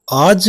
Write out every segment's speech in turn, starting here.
آج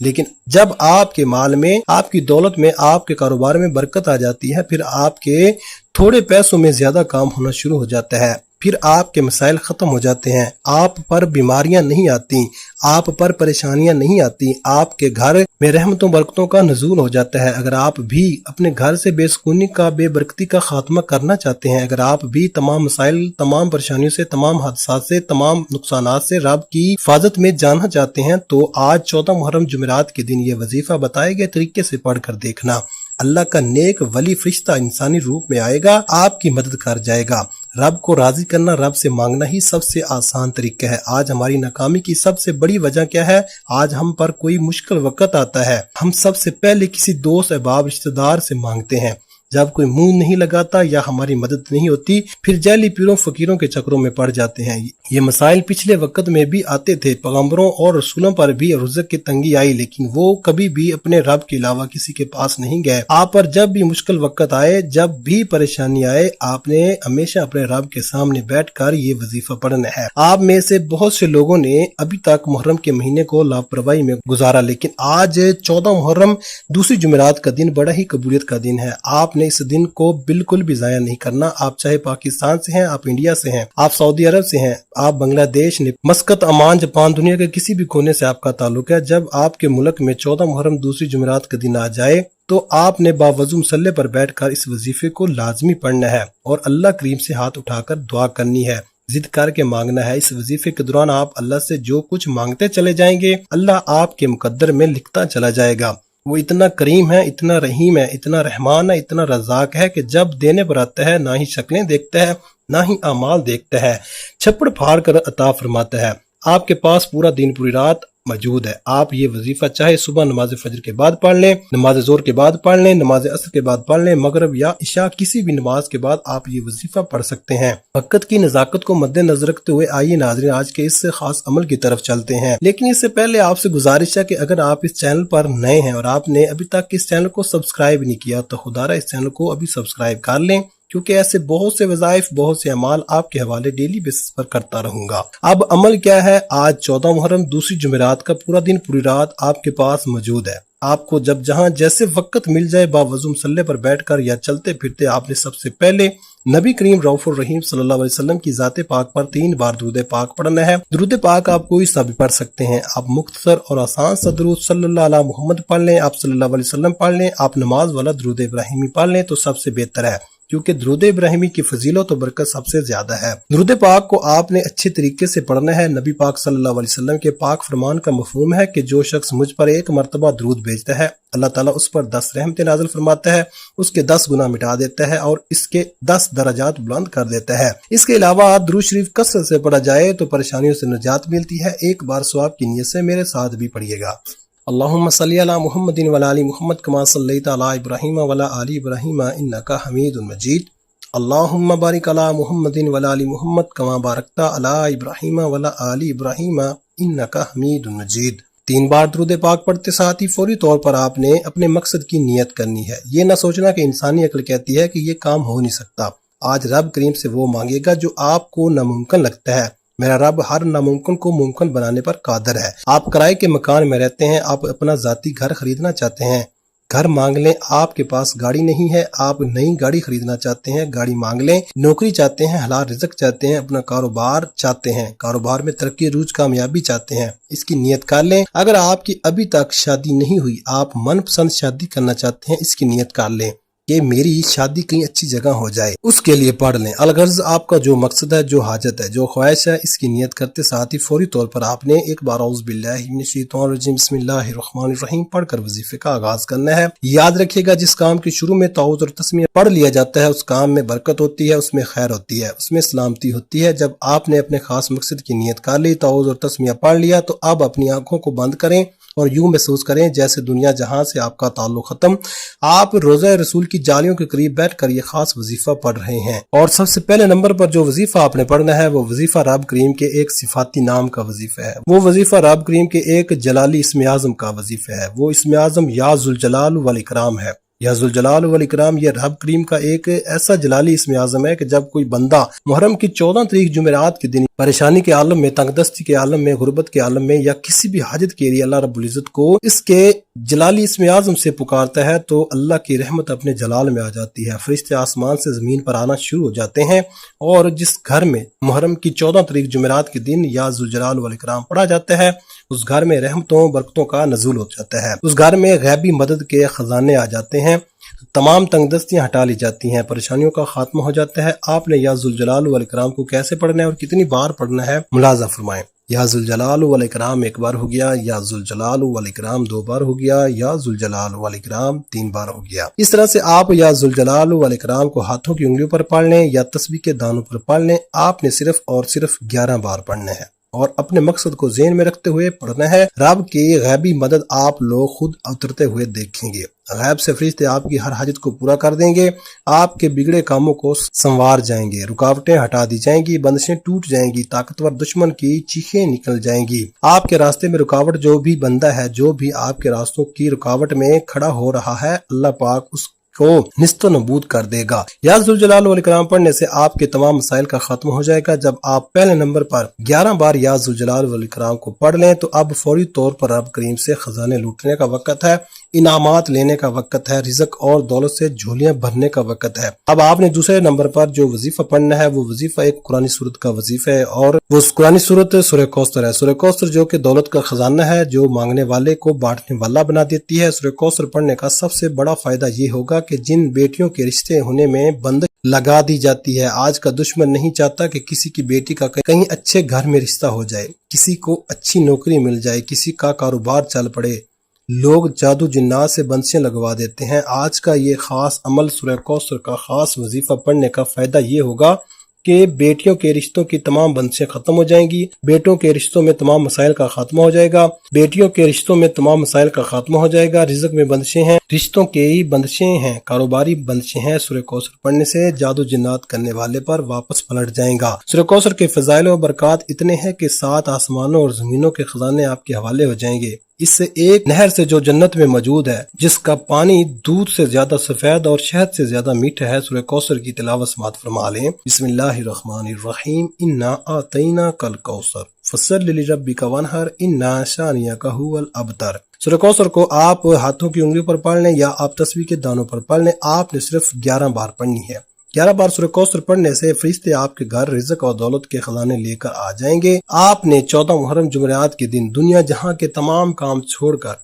لیکن جب آپ کے مال میں، آپ کی دولت میں، آپ کے کاروبار میں برکت آ جاتی ہے، پھر آپ کے تھوڑے پیسوں میں زیادہ کام ہونا شروع ہو جاتا ہے، پھر آپ کے مسائل ختم ہو جاتے ہیں، آپ پر بیماریاں نہیں آتی، آپ پر پریشانیاں نہیں آتی، آپ کے گھر میں رحمتوں برکتوں کا نزول ہو جاتا ہے۔ اگر آپ بھی اپنے گھر سے بے سکونی کا، بے برکتی کا خاتمہ کرنا چاہتے ہیں، اگر آپ بھی تمام مسائل، تمام پریشانیوں سے، تمام حادثات سے، تمام نقصانات سے رب کی حفاظت میں جانا چاہتے ہیں، تو آج 14 محرم جمعرات کے دن یہ وظیفہ بتائے گئے طریقے سے پڑھ کر دیکھنا۔ اللہ کا نیک ولی فرشتہ انسانی روپ میں آئے گا، آپ کی مدد کر جائے گا۔ رب کو راضی کرنا، رب سے مانگنا ہی سب سے آسان طریقہ ہے۔ آج ہماری ناکامی کی سب سے بڑی وجہ کیا ہے؟ آج ہم پر کوئی مشکل وقت آتا ہے، ہم سب سے پہلے کسی دوست، احباب، رشتہ دار سے مانگتے ہیں۔ جب کوئی منہ نہیں لگاتا یا ہماری مدد نہیں ہوتی، پھر جعلی پیروں فقیروں کے چکروں میں پڑ جاتے ہیں۔ یہ مسائل پچھلے وقت میں بھی آتے تھے، پیغمبروں اور رسولوں پر بھی رزق کی تنگی آئی، لیکن وہ کبھی بھی اپنے رب کے علاوہ کسی کے پاس نہیں گئے۔ آپ پر جب بھی مشکل وقت آئے، جب بھی پریشانی آئے، آپ نے ہمیشہ اپنے رب کے سامنے بیٹھ کر یہ وظیفہ پڑھنا ہے۔ آپ میں سے بہت سے لوگوں نے ابھی تک محرم کے مہینے کو لاپرواہی میں گزارا، لیکن آج 14 محرم دوسری جمعرات کا دن بڑا ہی قبولیت کا دن ہے۔ آپ نے اس دن کو بالکل بھی ضائع نہیں کرنا۔ آپ چاہے پاکستان سے ہیں، آپ انڈیا سے ہیں، آپ سعودی عرب سے ہیں، آپ بنگلہ دیش، مسقط، عمان، جاپان، دنیا کے کسی بھی کونے سے آپ کا تعلق ہے، جب آپ کے ملک میں 14 محرم دوسری جمعرات کا دن آ جائے تو آپ نے باوضو مصلی پر بیٹھ کر اس وظیفے کو لازمی پڑھنا ہے اور اللہ کریم سے ہاتھ اٹھا کر دعا کرنی ہے، ضد کر کے مانگنا ہے۔ اس وظیفے کے دوران آپ اللہ سے جو کچھ مانگتے چلے جائیں گے، اللہ آپ کے مقدر میں لکھتا چلا جائے گا۔ وہ اتنا کریم ہے، اتنا رحیم ہے، اتنا رحمان ہے، اتنا رزاق ہے کہ جب دینے پر آتا ہے نہ ہی شکلیں دیکھتا ہے، نہ ہی اعمال دیکھتا ہے، چھپڑ پھاڑ کر عطا فرماتا ہے۔ آپ کے پاس پورا دن، پوری رات موجود ہے۔ آپ یہ وظیفہ چاہے صبح نماز فجر کے بعد پڑھ لیں، نماز ظہر کے بعد پڑھ لیں، نماز عصر کے بعد پڑھ لیں، مغرب یا عشاء کسی بھی نماز کے بعد آپ یہ وظیفہ پڑھ سکتے ہیں۔ وقت کی نزاکت کو مد نظر رکھتے ہوئے آئیے ناظرین آج کے اس خاص عمل کی طرف چلتے ہیں، لیکن اس سے پہلے آپ سے گزارش ہے کہ اگر آپ اس چینل پر نئے ہیں اور آپ نے ابھی تک اس چینل کو سبسکرائب نہیں کیا تو خدا را اس چینل کو ابھی سبسکرائب کر لیں، کیونکہ ایسے بہت سے وظائف، بہت سے اعمال آپ کے حوالے ڈیلی بیسس پر کرتا رہوں گا۔ اب عمل کیا ہے؟ آج 14 محرم دوسری جمعرات کا پورا دن، پوری رات آپ کے پاس موجود ہے۔ آپ کو جب جہاں جیسے وقت مل جائے، باوضو مصلی پر بیٹھ کر یا چلتے پھرتے، آپ نے سب سے پہلے نبی کریم رؤوف الرحیم صلی اللہ علیہ وسلم کی ذات پاک پر 3 بار درود پاک پڑھنا ہے۔ درود پاک آپ کوئی سا بھی پڑھ سکتے ہیں، آپ مختصر اور آسان سا درود صلی اللہ علیہ محمد پڑھ لیں، آپ صلی اللہ علیہ وسلم پڑھ لیں، آپ نماز والا درود ابراہیمی پڑھ لیں تو سب سے بہتر ہے، کیونکہ درود ابراہیمی کی فضیلت و برکت سب سے زیادہ ہے۔ درود پاک کو آپ نے اچھے طریقے سے پڑھنا ہے۔ نبی پاک صلی اللہ علیہ وسلم کے پاک فرمان کا مفہوم ہے کہ جو شخص مجھ پر 1 مرتبہ درود بھیجتا ہے، اللہ تعالیٰ اس پر 10 رحمتیں نازل فرماتا ہے، اس کے 10 گناہ مٹا دیتا ہے اور اس کے 10 درجات بلند کر دیتا ہے۔ اس کے علاوہ درود شریف کثرت سے پڑھا جائے تو پریشانیوں سے نجات ملتی ہے۔ ایک بار ثواب کی نیت سے میرے ساتھ بھی پڑھیے گا۔ اللہم صلی علی محمد وعلی آل محمد کما صلیت علی ابراہیم وعلی آل ابراہیم انک حمید مجید۔ اللہم بارک علی محمد وعلی آل محمد کما بارکت علی ابراہیم وعلی آل ابراہیم انک حمید مجید۔ 3 بار درود پاک پڑھتے ساتھ ہی فوری طور پر آپ نے اپنے مقصد کی نیت کرنی ہے۔ یہ نہ سوچنا کہ انسانی عقل کہتی ہے کہ یہ کام ہو نہیں سکتا۔ آج رب کریم سے وہ مانگے گا جو آپ کو ناممکن لگتا ہے۔ میرا رب ہر ناممکن کو ممکن بنانے پر قادر ہے۔ آپ کرائے کے مکان میں رہتے ہیں، آپ اپنا ذاتی گھر خریدنا چاہتے ہیں، گھر مانگ لیں۔ آپ کے پاس گاڑی نہیں ہے، آپ نئی گاڑی خریدنا چاہتے ہیں، گاڑی مانگ لیں۔ نوکری چاہتے ہیں، حلال رزق چاہتے ہیں، اپنا کاروبار چاہتے ہیں، کاروبار میں ترقی روج کامیابی چاہتے ہیں، اس کی نیت کر لیں۔ اگر آپ کی ابھی تک شادی نہیں ہوئی، آپ من پسند شادی کرنا چاہتے ہیں، اس کی نیت کر لیں کہ میری شادی کہیں اچھی جگہ ہو جائے، اس کے لیے پڑھ لیں۔ الغرض آپ کا جو مقصد ہے، جو حاجت ہے، جو خواہش ہے، اس کی نیت کرتے ساتھ ہی فوری طور پر آپ نے ایک بار اعوذ باللہ من الشیطان الرجیم بسم اللہ الرحمن الرحیم پڑھ کر وظیفے کا آغاز کرنا ہے۔ یاد رکھیے گا جس کام کے شروع میں تعوذ اور تسمیہ پڑھ لیا جاتا ہے، اس کام میں برکت ہوتی ہے، اس میں خیر ہوتی ہے، اس میں سلامتی ہوتی ہے۔ جب آپ نے اپنے خاص مقصد کی نیت کر لی، تعوذ اور تسمیہ پڑھ لیا، تو اب اپنی آنکھوں کو بند کریں اور یوں محسوس کریں جیسے دنیا جہاں سے آپ کا تعلق ختم، آپ روضہ رسول کی جالیوں کے قریب بیٹھ کر یہ خاص وظیفہ پڑھ رہے ہیں۔ اور سب سے پہلے نمبر پر جو وظیفہ آپ نے پڑھنا ہے وہ وظیفہ رب کریم کے ایک صفاتی نام کا وظیفہ ہے، وہ وظیفہ رب کریم کے ایک جلالی اسم اعظم کا وظیفہ ہے، وہ اسم اعظم یا ذوالجلال والاکرام ہے۔ یا ذوالجلال والاکرام یہ رب کریم کا ایک ایسا جلالی اسم اعظم ہے کہ جب کوئی بندہ محرم کی 14 تاریخ جمعرات کے دن پریشانی کے عالم میں، تنگ دستی کے عالم میں، غربت کے عالم میں یا کسی بھی حاجت کے لیے اللہ رب العزت کو اس کے جلالی اسم اعظم سے پکارتا ہے تو اللہ کی رحمت اپنے جلال میں آ جاتی ہے، فرشتے آسمان سے زمین پر آنا شروع ہو جاتے ہیں، اور جس گھر میں محرم کی 14 تاریخ جمعرات کے دن یا ذوالجلال والاکرام پڑھا جاتا ہے اس گھر میں رحمتوں برکتوں کا نزول ہو جاتا ہے، اس گھر میں غیبی مدد کے خزانے آ جاتے ہیں، تمام تنگ دستیاں ہٹا لی جاتی ہیں، پریشانیوں کا خاتمہ ہو جاتا ہے۔ آپ نے یا ذوالجلال والاکرام کو کیسے پڑھنا ہے اور کتنی بار پڑھنا ہے ملاحظہ فرمائیں۔ یا ذوالجلال والاکرام 1 بار ہو گیا، یا ذوالجلال والاکرام 2 بار ہو گیا، یا ذوالجلال والاکرام 3 بار ہو گیا۔ اس طرح سے آپ یا ذوالجلال والاکرام کو ہاتھوں کی انگلیوں پر پڑھ لیں یا تسبیح کے دانوں پر پڑھ لیں، آپ نے صرف اور صرف 11 بار پڑھنا ہے اور اپنے مقصد کو ذہن میں رکھتے ہوئے پڑھنا ہے۔ رب کی غیبی مدد آپ لوگ خود اترتے ہوئے دیکھیں گے، غیب سے فرشتے آپ کی ہر حاجت کو پورا کر دیں گے، آپ کے بگڑے کاموں کو سنوار جائیں گے، رکاوٹیں ہٹا دی جائیں گی، بندشیں ٹوٹ جائیں گی، طاقتور دشمن کی چیخیں نکل جائیں گی۔ آپ کے راستے میں رکاوٹ جو بھی بندہ ہے، جو بھی آپ کے راستوں کی رکاوٹ میں کھڑا ہو رہا ہے، اللہ پاک اس کو نست و نبود کر دے گا۔ یا ذوالجلال والاکرام پڑھنے سے آپ کے تمام مسائل کا ختم ہو جائے گا۔ جب آپ پہلے نمبر پر 11 بار یا ذوالجلال والاکرام کو پڑھ لیں تو اب فوری طور پر رب کریم سے خزانے لوٹنے کا وقت ہے، انعامات لینے کا وقت ہے، رزق اور دولت سے جھولیاں بھرنے کا وقت ہے۔ اب آپ نے دوسرے نمبر پر جو وظیفہ پڑھنا ہے وہ وظیفہ ایک قرآن سورت کا وظیفہ ہے، اور وہ قرآن سورت سورہ کوثر ہے۔ سورہ کوثر جو کہ دولت کا خزانہ ہے، جو مانگنے والے کو بانٹنے والا بنا دیتی ہے۔ سورہ کوثر پڑھنے کا سب سے بڑا فائدہ یہ ہوگا کہ جن بیٹیوں کے رشتے ہونے میں بندش لگا دی جاتی ہے، آج کا دشمن نہیں چاہتا کہ کسی کی بیٹی کا کہیں اچھے گھر میں رشتہ ہو جائے، کسی کو اچھی نوکری مل جائے، کسی کا کاروبار چل پڑے، لوگ جادو جنات سے بندشیں لگوا دیتے ہیں۔ آج کا یہ خاص عمل سورہ کوثر کا خاص وظیفہ پڑھنے کا فائدہ یہ ہوگا کہ بیٹیوں کے رشتوں کی تمام بندشیں ختم ہو جائیں گی، بیٹوں کے رشتوں میں تمام مسائل کا خاتمہ ہو جائے گا، بیٹیوں کے رشتوں میں تمام مسائل کا خاتمہ ہو جائے گا، رزق میں بندشیں ہیں، رشتوں کے ہی بندشیں ہیں، کاروباری بندشیں ہیں۔ سورہ کوثر پڑھنے سے جادو جنات کرنے والے پر واپس پلٹ جائیں گا۔ سورہ کوثر کے فضائل و برکات اتنے ہیں کہ 7 آسمانوں اور زمینوں کے خزانے آپ کے حوالے ہو جائیں گے۔ اس سے ایک نہر سے جو جنت میں موجود ہے، جس کا پانی دودھ سے زیادہ سفید اور شہد سے زیادہ میٹھا ہے، سورہ کوثر کی تلاوت سماعت فرما لیں۔ بسم اللہ الرحمن الرحیم، انا اعطیناک الکوثر فصل لربک وانحر ان شانئک ھو الابتر۔ سورہ کوثر کو آپ ہاتھوں کی انگلیوں پر پڑھ لیں یا آپ تسبیح کے دانوں پر پڑھ لیں، آپ نے صرف 11 بار پڑھنی ہے۔ 11 بار سورہ کوثر پڑھنے سے فرشتے آپ کے گھر رزق اور دولت کے خزانے لے کر آ جائیں گے۔ آپ نے 14 محرم جمعرات کے دن دنیا جہاں کے تمام کام چھوڑ کر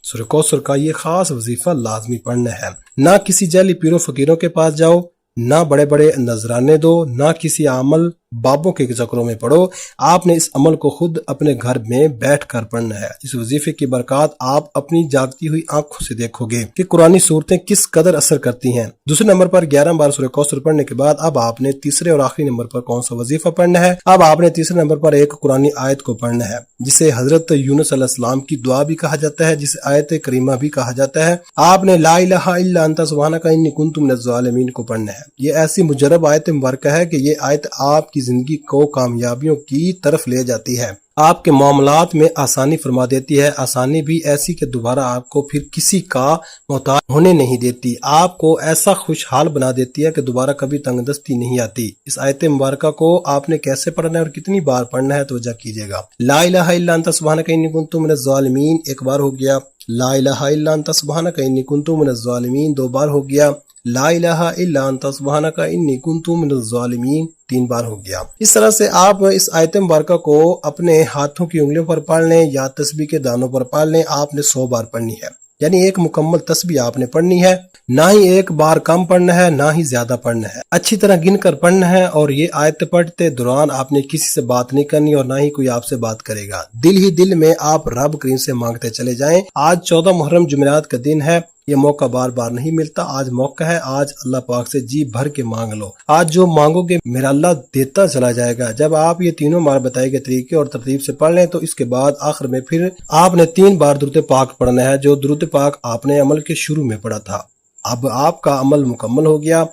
سورہ کوثر کا یہ خاص وظیفہ لازمی پڑھنا ہے۔ نہ کسی جعلی پیروں فقیروں کے پاس جاؤ، نہ بڑے بڑے نذرانے دو، نہ کسی عمل بابوں کے چکروں میں پڑھو، آپ نے اس عمل کو خود اپنے گھر میں بیٹھ کر پڑھنا ہے۔ اس وظیفے کی برکات آپ اپنی جاگتی ہوئی آنکھوں سے دیکھو گے کہ قرآنی صورتیں کس قدر اثر کرتی ہیں۔ دوسرے نمبر پر 11 بار سورہ کوثر پڑھنے کے بعد اب آپ نے تیسرے اور آخری نمبر پر کون سا وظیفہ پڑھنا ہے؟ اب آپ نے تیسرے نمبر پر ایک قرآنی آیت کو پڑھنا ہے جسے حضرت یونس علیہ السلام کی دعا بھی کہا جاتا ہے، جسے آیت کریمہ بھی کہا جاتا ہے۔ آپ نے لا الہ الا انت سبحانک انی کنت من الظالمین کو پڑھنا ہے۔ یہ ایسی مجرب آیت مبارکہ ہے کہ یہ آیت آپ کی زندگی کو کامیابیوں کی طرف لے جاتی ہے، آپ کے معاملات میں آسانی فرما دیتی ہے، آسانی بھی ایسی کہ دوبارہ آپ کو پھر کسی کا محتاج ہونے نہیں دیتی، آپ کو ایسا خوشحال بنا دیتی ہے کہ دوبارہ کبھی تنگ دستی نہیں آتی۔ اس آیت مبارکہ کو آپ نے کیسے پڑھنا ہے اور کتنی بار پڑھنا ہے توجہ کیجیے گا۔ لا الہ الا انت سبحانک انی کنت من الظالمین 1 بار ہو گیا، لا الہ الا انت سبحانک انی کنت من الظالمین 2 بار ہو گیا، لا الہ الا انت سبحانک انی کنت من الظالمین 3 بار ہو گیا۔ اس طرح سے آپ اس آیت مبارکہ کو اپنے ہاتھوں کی انگلیوں پر پڑھ لیں یا تسبیح کے دانوں پر پڑھ لیں، آپ نے 100 بار پڑھنی ہے، یعنی ایک مکمل تسبیح آپ نے پڑھنی ہے، نہ ہی ایک بار کم پڑھنا ہے نہ ہی زیادہ پڑھنا ہے، اچھی طرح گن کر پڑھنا ہے۔ اور یہ آیت پڑھتے دوران آپ نے کسی سے بات نہیں کرنی اور نہ ہی کوئی آپ سے بات کرے گا، دل ہی دل میں آپ رب کریم سے مانگتے چلے جائیں۔ آج 14 محرم جمعرات کا دن ہے، یہ موقع بار بار نہیں ملتا، آج موقع ہے، آج اللہ پاک سے جی بھر کے مانگ لو، آج جو مانگو گے میرا اللہ دیتا چلا جائے گا۔ جب آپ یہ تینوں بار بتائے گئے طریقے اور ترتیب سے پڑھ لیں تو اس کے بعد آخر میں پھر آپ نے 3 بار درود پاک پڑھنا ہے، جو درود پاک آپ نے عمل کے شروع میں پڑھا تھا۔ اب آپ کا عمل مکمل ہو گیا،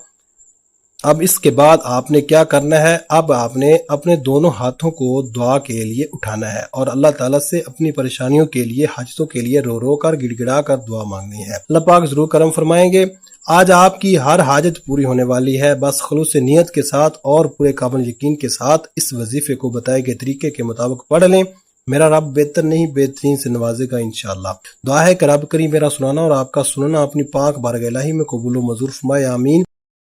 اب اس کے بعد آپ نے کیا کرنا ہے، اب آپ نے اپنے دونوں ہاتھوں کو دعا کے لیے اٹھانا ہے اور اللہ تعالیٰ سے اپنی پریشانیوں کے لیے، حاجتوں کے لیے رو رو کر گڑ گڑا کر دعا مانگنی ہے۔ اللہ پاک ضرور کرم فرمائیں گے۔ آج آپ کی ہر حاجت پوری ہونے والی ہے، بس خلوص نیت کے ساتھ اور پورے کامل یقین کے ساتھ اس وظیفے کو بتائے گئے طریقے کے مطابق پڑھ لیں۔ میرا رب بہتر نہیں بہترین سے نوازے گا انشاءاللہ۔ دعا ہے کہ رب کریم میرا سنانا اور آپ کا سننا اپنی پاک بارگاہ الہی میں قبول و منظور فرمائے، آمین۔